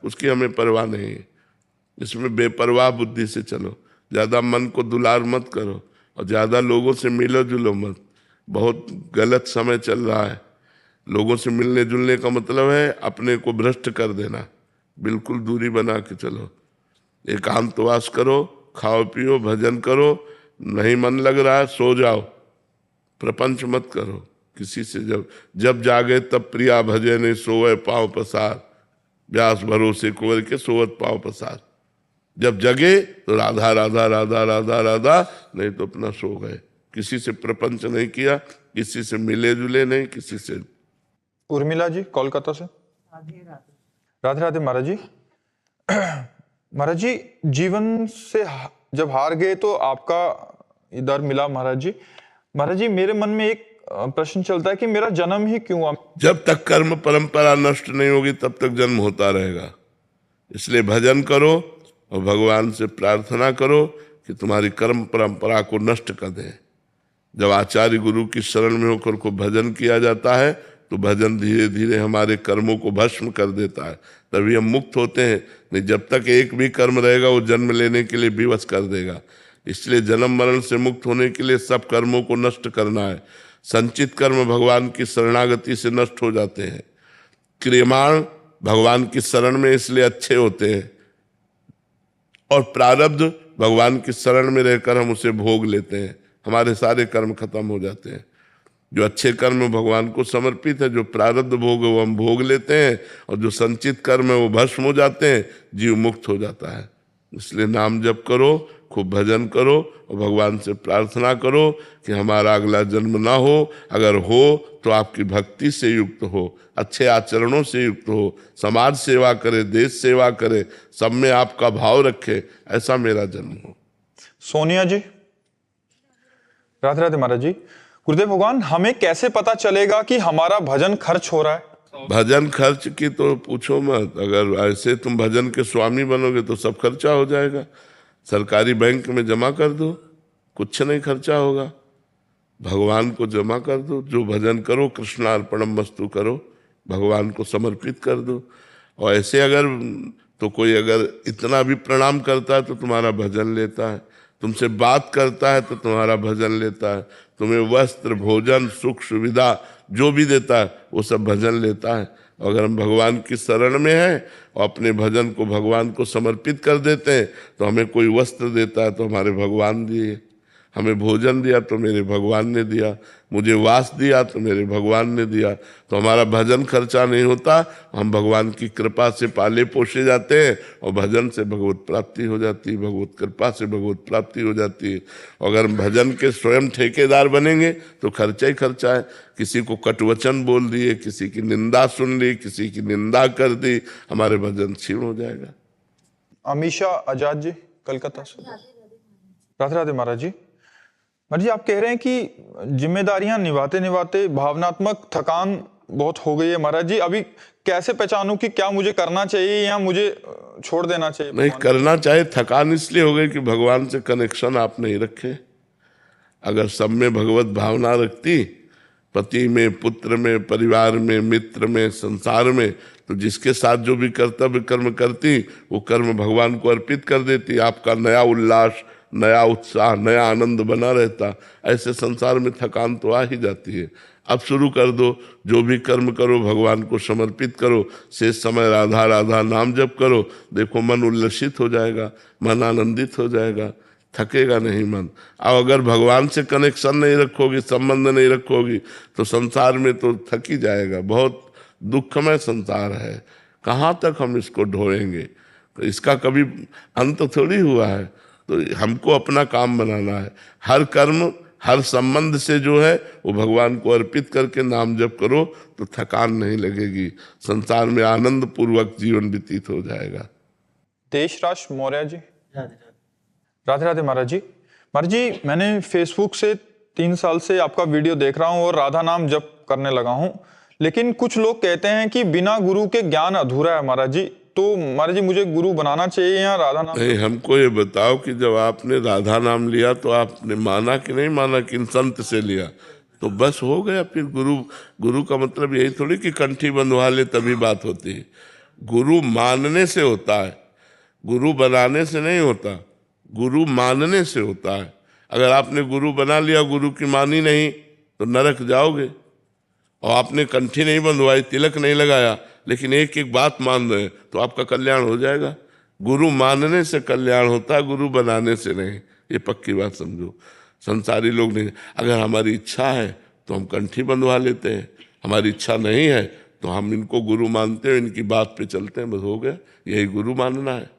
उसकी हमें परवाह नहीं है। इसमें बेपरवाह बुद्धि से चलो, ज़्यादा मन को दुलार मत करो और ज़्यादा लोगों से मिलो जुलो मत। बहुत गलत समय चल रहा है। लोगों से मिलने जुलने का मतलब है अपने को भ्रष्ट कर देना। बिल्कुल दूरी बना के चलो, एकांतवास करो, खाओ पियो, भजन करो। नहीं मन लग रहा है सो जाओ, प्रपंच मत करो किसी से। जब जब जागे तब प्रिया भजे नहीं सोए पाँव पसार, व्यास भरोसे कुंवर के सोवत पाँव पसार। जब जगे तो राधा राधा राधा राधा राधा, नहीं तो अपना सो गए। किसी से प्रपंच नहीं किया, किसी से मिले जुले नहीं, किसी से। उर्मिला जी कोलकाता से। राधे राधे महाराज जी। महाराज जी, जीवन से जब हार गए तो आपका इधर मिला महाराज जी। महाराज जी, मेरे मन में एक प्रश्न चलता है कि मेरा जन्म ही क्यों हुआ। जब तक कर्म परंपरा नष्ट नहीं होगी तब तक जन्म होता रहेगा। इसलिए भजन करो और भगवान से प्रार्थना करो कि तुम्हारी कर्म परंपरा को नष्ट कर दे। जब आचार्य गुरु की शरण में होकर को भजन किया जाता है तो भजन धीरे धीरे हमारे कर्मों को भस्म कर देता है, तभी हम मुक्त होते हैं। नहीं, जब तक एक भी कर्म रहेगा वो जन्म लेने के लिए विवश कर देगा। इसलिए जन्म मरण से मुक्त होने के लिए सब कर्मों को नष्ट करना है। संचित कर्म भगवान की शरणागति से नष्ट हो जाते हैं। क्रियमाण भगवान की शरण में इसलिए अच्छे होते हैं, और प्रारब्ध भगवान की शरण में रहकर हम उसे भोग लेते हैं, हमारे सारे कर्म खत्म हो जाते हैं। जो अच्छे कर्म भगवान को समर्पित है, जो प्रारब्ध भोग है वो हम भोग लेते हैं, और जो संचित कर्म है वो भस्म हो जाते हैं, जीव मुक्त हो जाता है। इसलिए नाम जप करो, खूब भजन करो और भगवान से प्रार्थना करो कि हमारा अगला जन्म ना हो। अगर हो तो आपकी भक्ति से युक्त हो, अच्छे आचरणों से युक्त हो, समाज सेवा करे, देश सेवा करे, सब में आपका भाव रखे, ऐसा मेरा जन्म हो। सोनिया जी। राधे राधे महाराज जी। गुरुदेव भगवान, हमें कैसे पता चलेगा कि हमारा भजन खर्च हो रहा है। भजन खर्च की तो पूछो मत। अगर ऐसे तुम भजन के स्वामी बनोगे तो सब खर्चा हो जाएगा। सरकारी बैंक में जमा कर दो, कुछ नहीं खर्चा होगा। भगवान को जमा कर दो, जो भजन करो कृष्णार्पणम वस्तु करो, भगवान को समर्पित कर दो। और ऐसे अगर तो कोई अगर इतना भी प्रणाम करता है तो तुम्हारा भजन लेता है, तुमसे बात करता है तो तुम्हारा भजन लेता है, तुम्हें वस्त्र भोजन सुख सुविधा जो भी देता है वो सब भजन लेता है। अगर हम भगवान की शरण में हैं और अपने भजन को भगवान को समर्पित कर देते हैं तो हमें कोई वस्त्र देता है तो हमारे भगवान दिए, हमें भोजन दिया तो मेरे भगवान ने दिया, मुझे वास दिया तो मेरे भगवान ने दिया। तो हमारा भजन खर्चा नहीं होता, हम भगवान की कृपा से पाले पोसे जाते हैं और भजन से भगवत प्राप्ति हो जाती है, भगवत कृपा से भगवत प्राप्ति हो जाती है। अगर हम भजन के स्वयं ठेकेदार बनेंगे तो खर्चा ही खर्चा है। किसी को कटवचन बोल दिए, किसी की निंदा सुन ली, किसी की निंदा कर दी, हमारे भजन क्षीण हो जाएगा। अमीशा आजाद जी कलकत्ता से। राधे राधे महाराज जी। महाराज जी, आप कह रहे हैं कि जिम्मेदारियां निभाते निभाते भावनात्मक थकान बहुत हो गई है। महाराज जी, अभी कैसे पहचानूं कि क्या मुझे करना चाहिए या मुझे छोड़ देना चाहिए। नहीं करना चाहिए। थकान इसलिए हो गई कि भगवान से कनेक्शन आप नहीं रखे। अगर सब में भगवत भावना रखती, पति में, पुत्र में, परिवार में, मित्र में, संसार में, तो जिसके साथ जो भी कर्तव्य कर्म करती वो कर्म भगवान को अर्पित कर देती, आपका नया उल्लास, नया उत्साह, नया आनंद बना रहता। ऐसे संसार में थकान तो आ ही जाती है। अब शुरू कर दो, जो भी कर्म करो भगवान को समर्पित करो, शेष समय राधा राधा नाम जप करो, देखो मन उल्लसित हो जाएगा, मन आनंदित हो जाएगा, थकेगा नहीं मन। अब अगर भगवान से कनेक्शन नहीं रखोगी, संबंध नहीं रखोगी तो संसार में तो थक ही जाएगा। बहुत दुखमय संसार है, कहाँ तक हम इसको ढोएंगे। तो इसका कभी अंत थोड़ी हुआ है। तो हमको अपना काम बनाना है। हर कर्म, हर संबंध से जो है वो भगवान को अर्पित करके नाम जप करो तो थकान नहीं लगेगी, संसार में आनंद पूर्वक जीवन व्यतीत हो जाएगा। देशराज मौर्य जी। राधे राधे महाराज जी। महाराज जी, मैंने फेसबुक से 3 साल से आपका वीडियो देख रहा हूँ और राधा नाम जप करने लगा हूँ, लेकिन कुछ लोग कहते हैं कि बिना गुरु के ज्ञान अधूरा है। महाराज जी, तो महाराज जी मुझे गुरु बनाना चाहिए या राधा नाम? नहीं, हमको ये बताओ कि जब आपने राधा नाम लिया तो आपने माना कि नहीं माना, किन संत से लिया? तो बस हो गया। फिर गुरु का मतलब यही थोड़ी कि कंठी बंधवा ले तभी बात होती है। गुरु मानने से होता है, गुरु बनाने से नहीं होता, गुरु मानने से होता है। अगर आपने गुरु बना लिया, गुरु की मानी नहीं, तो नरक जाओगे। और आपने कंठी नहीं बंधवाई, तिलक नहीं लगाया, लेकिन एक एक बात मान रहे, तो आपका कल्याण हो जाएगा। गुरु मानने से कल्याण होता है, गुरु बनाने से नहीं। ये पक्की बात समझो। संसारी लोग नहीं, अगर हमारी इच्छा है तो हम कंठी बंधवा लेते हैं, हमारी इच्छा नहीं है तो हम इनको गुरु मानते हैं, इनकी बात पे चलते हैं, बस हो गया। यही गुरु मानना है।